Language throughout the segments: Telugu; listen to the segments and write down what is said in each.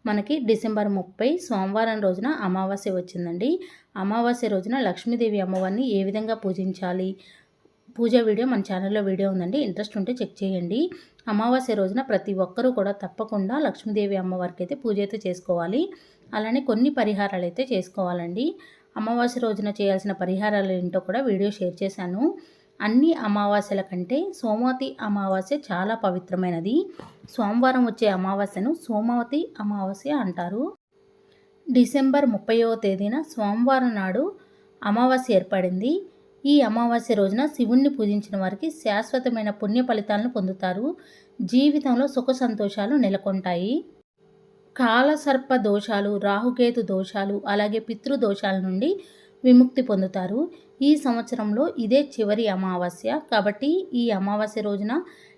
మనకి డిసెంబర్ 30 సోమవారం రోజున అమావాస్య వచ్చిందండి. అమావాస్య రోజున లక్ష్మీదేవి అమ్మవారిని ఏ విధంగా పూజించాలి? పూజ వీడియో మన ఛానల్లో వీడియో ఉందండి. ఇంట్రెస్ట్ ఉంటే చెక్ చేయండి. అమావాస్య రోజున ప్రతి ఒక్కరూ కూడా తప్పకుండా లక్ష్మీదేవి అమ్మవారికి అయితే పూజ అయితే చేసుకోవాలి. అలానే కొన్ని పరిహారాలు అయితే చేసుకోవాలండి. అమావాస్య రోజున చేయాల్సిన పరిహారాలు ఏంటో కూడా వీడియో షేర్ చేశాను. అన్ని అమావాస్యల కంటే సోమవతి అమావాస్య చాలా పవిత్రమైనది. సోమవారం వచ్చే అమావాస్యను సోమవతి అమావాస్య అంటారు. డిసెంబర్ 30వ తేదీన సోమవారం నాడు అమావాస్య ఏర్పడింది. ఈ అమావాస్య రోజున శివుణ్ణి పూజించిన వారికి శాశ్వతమైన పుణ్య ఫలితాలను పొందుతారు. జీవితంలో సుఖ సంతోషాలు నెలకొంటాయి. కాలసర్ప దోషాలు, రాహుకేతు దోషాలు, అలాగే పితృదోషాల నుండి విముక్తి పొందుతారు. ఈ సంవత్సరంలో ఇదే చివరి అమావాస్య కాబట్టి ఈ అమావాస్య రోజున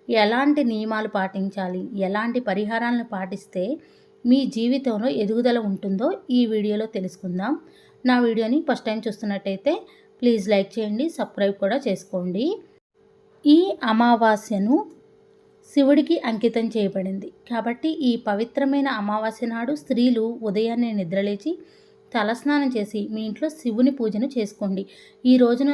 ఎలాంటి నియమాలు పాటించాలి, ఎలాంటి పరిహారాలను పాటిస్తే మీ జీవితంలో ఎదుగుదల ఉంటుందో ఈ వీడియోలో తెలుసుకుందాం. నా వీడియోని ఫస్ట్ టైం చూస్తున్నట్టయితే ప్లీజ్ లైక్ చేయండి, సబ్స్క్రైబ్ కూడా చేసుకోండి. ఈ అమావాస్యను శివుడికి అంకితం చేయబడింది కాబట్టి ఈ పవిత్రమైన అమావాస్య నాడు స్త్రీలు ఉదయాన్నే నిద్రలేచి తలస్నానం చేసి మీ ఇంట్లో శివుని పూజను చేసుకోండి. ఈ రోజున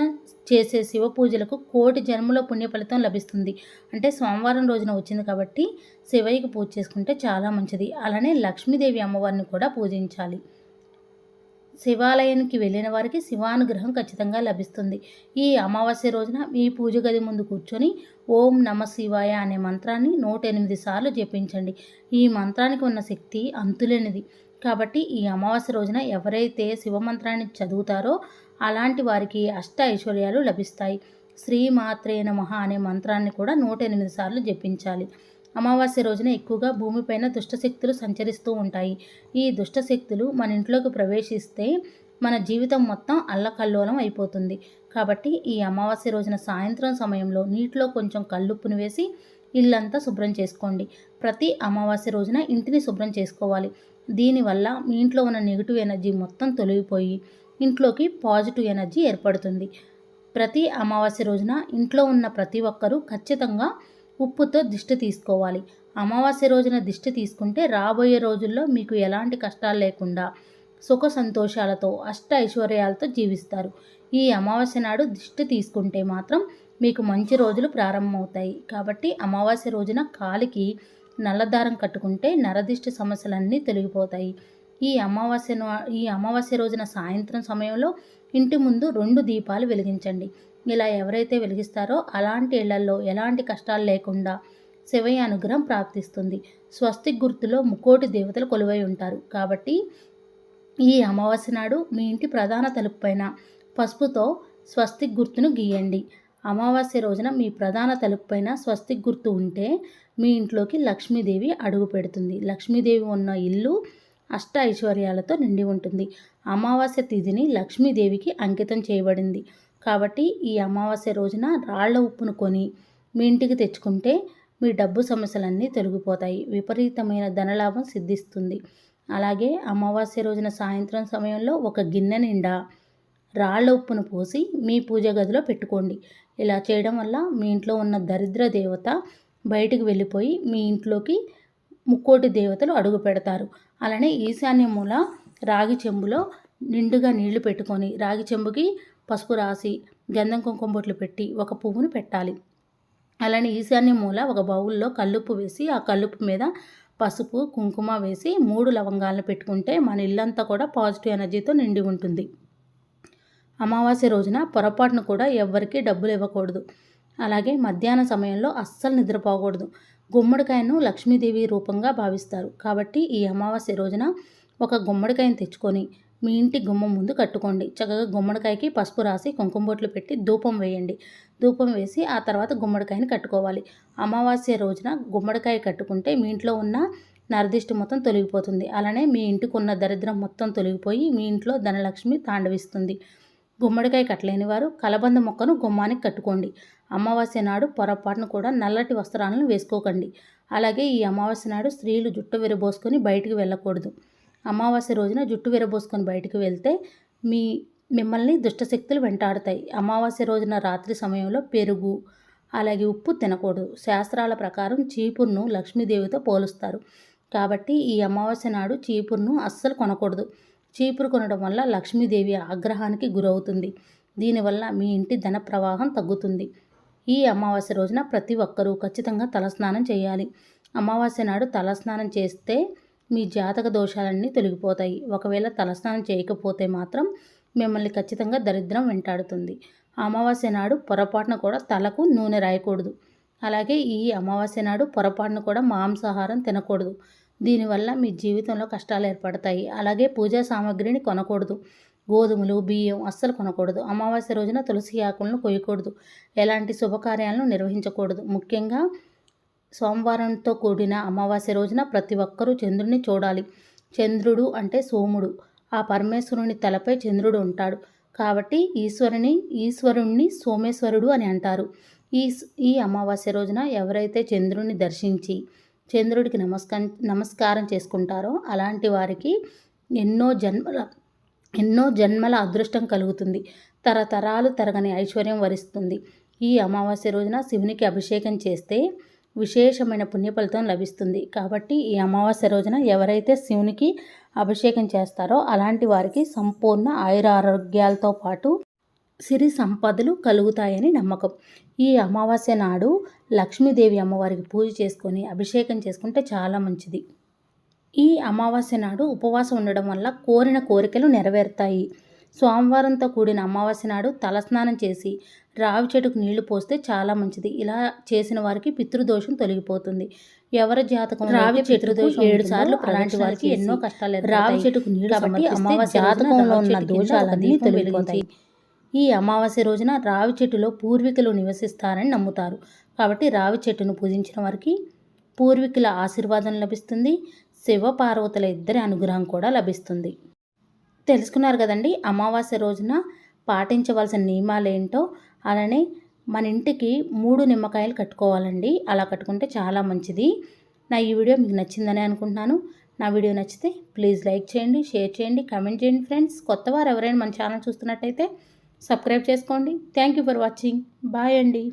చేసే శివ పూజలకు కోటి జన్మలో పుణ్య ఫలితం లభిస్తుంది. అంటే సోమవారం రోజున వచ్చింది కాబట్టి శివయ్యకి పూజ చేసుకుంటే చాలా మంచిది. అలానే లక్ష్మీదేవి అమ్మవారిని కూడా పూజించాలి. శివాలయానికి వెళ్ళిన వారికి శివానుగ్రహం ఖచ్చితంగా లభిస్తుంది. ఈ అమావాస్య రోజున మీ పూజ గది ముందు కూర్చొని ఓం నమ శివాయ అనే మంత్రాన్ని 108 సార్లు జపించండి. ఈ మంత్రానికి ఉన్న శక్తి అంతులేనిది. కాబట్టి ఈ అమావాస్య రోజున ఎవరైతే శివమంత్రాన్ని చదువుతారో అలాంటి వారికి అష్ట ఐశ్వర్యాలు లభిస్తాయి. శ్రీమాత్రే నమః అనే మంత్రాన్ని కూడా 108 సార్లు జపించాలి. అమావాస్య రోజున ఎక్కువగా భూమిపైన దుష్టశక్తులు సంచరిస్తూ ఉంటాయి. ఈ దుష్టశక్తులు మన ఇంట్లోకి ప్రవేశిస్తే మన జీవితం మొత్తం అల్లకల్లోలం అయిపోతుంది. కాబట్టి ఈ అమావాస్య రోజున సాయంత్రం సమయంలో నీటిలో కొంచెం కల్లుప్పును వేసి ఇల్లంతా శుభ్రం చేసుకోండి. ప్రతి అమావాస్య రోజున ఇంటిని శుభ్రం చేసుకోవాలి. దీనివల్ల మీ ఇంట్లో ఉన్న నెగిటివ్ ఎనర్జీ మొత్తం తొలగిపోయి ఇంట్లోకి పాజిటివ్ ఎనర్జీ ఏర్పడుతుంది. ప్రతి అమావాస్య రోజున ఇంట్లో ఉన్న ప్రతి ఒక్కరూ ఖచ్చితంగా ఉప్పుతో దిష్టి తీసుకోవాలి. అమావాస్య రోజున దిష్టి తీసుకుంటే రాబోయే రోజుల్లో మీకు ఎలాంటి కష్టాలు లేకుండా సుఖ సంతోషాలతో అష్ట ఐశ్వర్యాలతో జీవిస్తారు. ఈ అమావాస్య నాడు దిష్టి తీసుకుంటే మాత్రం మీకు మంచి రోజులు ప్రారంభమవుతాయి. కాబట్టి అమావాస్య రోజున కాలికి నల్లదారం కట్టుకుంటే నరదిష్టి సమస్యలన్నీ తొలగిపోతాయి. ఈ అమావాస్య రోజున సాయంత్రం సమయంలో ఇంటి ముందు 2 దీపాలు వెలిగించండి. ఇలా ఎవరైతే వెలిగిస్తారో అలాంటి ఇళ్లలో ఎలాంటి కష్టాలు లేకుండా శివయ్య అనుగ్రహం ప్రాప్తిస్తుంది. స్వస్తిక్ గుర్తులో ముక్కోటి దేవతలు కొలువై ఉంటారు. కాబట్టి ఈ అమావాస్య నాడు మీ ఇంటి ప్రధాన తలుపు పైన పసుపుతో స్వస్తిక్ గుర్తును గీయండి. అమావాస్య రోజున మీ ప్రధాన తలుపు పైన స్వస్తిక్ గుర్తు ఉంటే మీ ఇంట్లోకి లక్ష్మీదేవి అడుగు పెడుతుంది. లక్ష్మీదేవి ఉన్న ఇల్లు అష్ట ఐశ్వర్యాలతో నిండి ఉంటుంది. అమావాస్య తిథిని లక్ష్మీదేవికి అంకితం చేయబడింది. కాబట్టి ఈ అమావాస్య రోజున రాళ్ల ఉప్పును కొని మీ ఇంటికి తెచ్చుకుంటే మీ డబ్బు సమస్యలన్నీ తొలగిపోతాయి. విపరీతమైన ధనలాభం సిద్ధిస్తుంది. అలాగే అమావాస్య రోజున సాయంత్రం సమయంలో ఒక గిన్నె నిండా రాళ్ల ఉప్పును పోసి మీ పూజ గదిలో పెట్టుకోండి. ఇలా చేయడం వల్ల మీ ఇంట్లో ఉన్న దరిద్ర దేవత బయటికి వెళ్ళిపోయి మీ ఇంట్లోకి ముక్కోటి దేవతలు అడుగు పెడతారు. అలానే ఈశాన్య మూల రాగి చెంబులో నిండుగా నీళ్లు పెట్టుకొని రాగి చెంబుకి పసుపు రాసి గంధం కుంకుమ బొట్లు పెట్టి ఒక పువ్వును పెట్టాలి. అలానే ఈశాన్య మూల ఒక బౌల్లో కల్లుప్పు వేసి ఆ కల్లుప్పు మీద పసుపు కుంకుమ వేసి 3 లవంగాలను పెట్టుకుంటే మన ఇల్లంతా కూడా పాజిటివ్ ఎనర్జీతో నిండి ఉంటుంది. అమావాస్య రోజున పొరపాటును కూడా ఎవ్వరికీ డబ్బులు ఇవ్వకూడదు. అలాగే మధ్యాహ్న సమయంలో అస్సలు నిద్రపోకూడదు. గుమ్మడికాయను లక్ష్మీదేవి రూపంగా భావిస్తారు. కాబట్టి ఈ అమావాస్య రోజున ఒక గుమ్మడికాయను తెచ్చుకొని మీ ఇంటి గుమ్మం ముందు కట్టుకోండి. చక్కగా గుమ్మడికాయకి పసుపు రాసి కుంకుమ బొట్లు పెట్టి ధూపం వేయండి. ధూపం వేసి ఆ తర్వాత గుమ్మడికాయని కట్టుకోవాలి. అమావాస్య రోజున గుమ్మడికాయ కట్టుకుంటే మీ ఇంట్లో ఉన్న నరదిష్టి మొత్తం తొలగిపోతుంది. అలానే మీ ఇంటికి ఉన్న దరిద్రం మొత్తం తొలగిపోయి మీ ఇంట్లో ధనలక్ష్మి తాండవిస్తుంది. గుమ్మడికాయ కట్టలేని వారు కలబంద మొక్కను గుమ్మానికి కట్టుకోండి. అమావాస్య నాడు పొరపాటును కూడా నల్లటి వస్త్రాలను వేసుకోకండి. అలాగే ఈ అమావాస్య నాడు స్త్రీలు జుట్టు విరబోసుకొని బయటికి వెళ్ళకూడదు. అమావాస్య రోజున జుట్టు విరబోసుకొని బయటికి వెళ్తే మిమ్మల్ని దుష్టశక్తులు వెంటాడుతాయి. అమావాస్య రోజున రాత్రి సమయంలో పెరుగు అలాగే ఉప్పు తినకూడదు. శాస్త్రాల ప్రకారం చీపురును లక్ష్మీదేవితో పోలుస్తారు. కాబట్టి ఈ అమావాస్య నాడు చీపురును అస్సలు కొనకూడదు. చీపురు కొనడం వల్ల లక్ష్మీదేవి ఆగ్రహానికి గురవుతుంది. దీనివల్ల మీ ఇంటి ధన ప్రవాహం తగ్గుతుంది. ఈ అమావాస్య రోజున ప్రతి ఒక్కరూ ఖచ్చితంగా తలస్నానం చేయాలి. అమావాస్య నాడు తలస్నానం చేస్తే మీ జాతక దోషాలన్నీ తొలగిపోతాయి. ఒకవేళ తలస్నానం చేయకపోతే మాత్రం మిమ్మల్ని ఖచ్చితంగా దరిద్రం వెంటాడుతుంది. అమావాస్య నాడు పొరపాటున కూడా తలకు నూనె రాయకూడదు. అలాగే ఈ అమావాస్య నాడు పొరపాటున కూడా మాంసాహారం తినకూడదు. దీనివల్ల మీ జీవితంలో కష్టాలు ఏర్పడతాయి. అలాగే పూజా సామాగ్రిని కొనకూడదు. గోధుమలు, బియ్యం అస్సలు కొనకూడదు. అమావాస్య రోజున తులసి ఆకులను కొయ్యకూడదు. ఎలాంటి శుభకార్యాలను నిర్వహించకూడదు. ముఖ్యంగా సోమవారంతో కూడిన అమావాస్య రోజున ప్రతి ఒక్కరూ చంద్రుడిని చూడాలి. చంద్రుడు అంటే సోముడు. ఆ పరమేశ్వరుని తలపై చంద్రుడు ఉంటాడు. కాబట్టి ఈశ్వరుణ్ణి సోమేశ్వరుడు అని అంటారు. ఈ అమావాస్య రోజున ఎవరైతే చంద్రుడిని దర్శించి చంద్రుడికి నమస్కారం చేసుకుంటారో అలాంటి వారికి ఎన్నో జన్మల అదృష్టం కలుగుతుంది. తరతరాలు తరగని ఐశ్వర్యం వరిస్తుంది. ఈ అమావాస్య రోజున శివునికి అభిషేకం చేస్తే విశేషమైన పుణ్యఫలితం లభిస్తుంది. కాబట్టి ఈ అమావాస్య రోజున ఎవరైతే శివునికి అభిషేకం చేస్తారో అలాంటి వారికి సంపూర్ణ ఆయురారోగ్యాలతో పాటు సిరి సంపదలు కలుగుతాయని నమ్మకం. ఈ అమావాస్య నాడు లక్ష్మీదేవి అమ్మవారికి పూజ చేసుకొని అభిషేకం చేసుకుంటే చాలా మంచిది. ఈ అమావాస్య నాడు ఉపవాసం ఉండడం వల్ల కోరిన కోరికలు నెరవేరుతాయి. సోమవారంతో కూడిన అమావాస్య నాడు తలస్నానం చేసి రావి చెట్టుకు నీళ్లు పోస్తే చాలా మంచిది. ఇలా చేసిన వారికి పితృదోషం తొలగిపోతుంది. ఎవరి జాతకం రావి పితృదోషం 7 సార్లు అలాంటి వారికి ఎన్నో కష్టాలు రావి చెట్టుకు నీళ్లు కాబట్టి అమావాస్య జాతకంలో ఉన్న దోషాలన్నీ తొలగిపోతాయి. ఈ అమావాస్య రోజున రావి చెట్టులో పూర్వీకులు నివసిస్తారని నమ్ముతారు. కాబట్టి రావి చెట్టును పూజించిన వారికి పూర్వీకుల ఆశీర్వాదం లభిస్తుంది. శివపార్వతుల ఇద్దరి అనుగ్రహం కూడా లభిస్తుంది. తెలుసుకున్నారు కదండి అమావాస్య రోజున పాటించవలసిన నియమాలు ఏంటో. అలానే మన ఇంటికి 3 నిమ్మకాయలు కట్టుకోవాలండి. అలా కట్టుకుంటే చాలా మంచిది. నా ఈ వీడియో మీకు నచ్చిందని అనుకుంటున్నాను. నా వీడియో నచ్చితే ప్లీజ్ లైక్ చేయండి, షేర్ చేయండి, కామెంట్ చేయండి ఫ్రెండ్స్. కొత్త వారు ఎవరైనా మన ఛానల్ చూస్తున్నట్టయితే సబ్స్క్రైబ్ చేసుకోండి. Thank you for watching. Bye అండి.